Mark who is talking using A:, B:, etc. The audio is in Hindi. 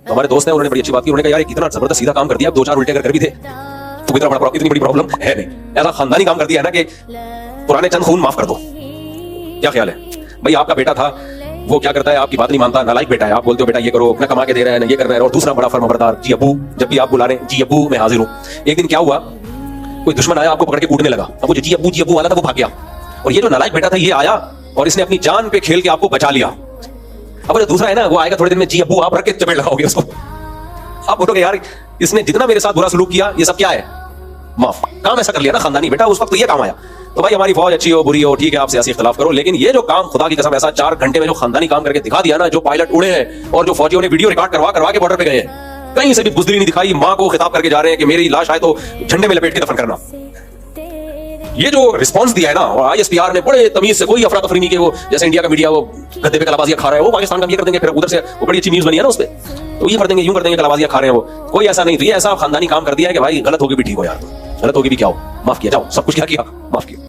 A: तो हमारे दोस्त हैं, उन्होंने बड़ी अच्छी बात की, उन्होंने कहा यार कितना जबरदस्त सीधा काम कर दिया, 2-4 उल्टे कर भी थे तो इतनी बड़ी प्रॉब्लम है नहीं। ऐसा खानदानी काम कर दिया है ना कि पुराने चंद खून माफ कर दो। क्या ख्याल है भाई? आपका बेटा था, वो क्या करता है, आपकी बात नहीं मानता, नालायक बेटा है, आप बोलते हो बेटा ये करो, न कमा के दे रहा है, न ये कर रहा है, और दूसरा बड़ा फर्माबरदार, जी अब्बू, जब भी आप बुला रहे हैं जी अब्बू मैं हाजिर हूँ। एक दिन क्या हुआ, कोई दुश्मन आया, आपको पकड़ के कूटने लगा, अब वो जी अब्बू वाला था वो भाग गया, और ये जो नालायक बेटा था ये आया और इसने अपनी जान पे खेल के आपको बचा लिया। अब जो दूसरा है ना, वो आएगा थोड़े दिन में, जी अब्बू आप रख के चपेट लगाओगे उसको, आप बोलोगे यार इसने जितना मेरे साथ बुरा सलूक किया ये सब क्या है, माफ। काम ऐसा कर लिया ना खानदानी बेटा, उस वक्त तो ये काम आया। तो भाई हमारी फौज अच्छी हो बुरी हो ठीक है, आप सियासी इख्तिलाफ करो, लेकिन ये जो काम खुदा की कसम ऐसा 4 घंटे में जो खानदानी काम करके दिखा दिया ना, जो पायलट उड़े हैं और जो फौजियों ने वीडियो रिकॉर्ड करवा के बॉर्डर पे गए हैं, कहीं से भी बुज़दिली नहीं दिखाई, मां को खिताब करके जा रहे हैं कि मेरी लाश आए तो झंडे में लपेट के दफन करना। ये जो रिस्पांस दिया है ना, और आईएसपीआर ने बड़े तमीज से, कोई अफरा तफरी नहीं के वो जैसे इंडिया का मीडिया वो गद्दे पे कलाबाजियां खा रहा है, वो पाकिस्तान का ये कर देंगे, फिर उधर से वो बड़ी अच्छी न्यूज बनी है ना उस पर, तो ये कर देंगे यूं कर देंगे, कलाबाजियां खा रहे हैं वो, कोई ऐसा नहीं। तो ये ऐसा खानदानी काम कर दिया है कि भाई गलत होगी भी ठीक हो यार, गलत होगी भी क्या हो, माफ किया, जाओ सब कुछ क्या किया, माफ किया।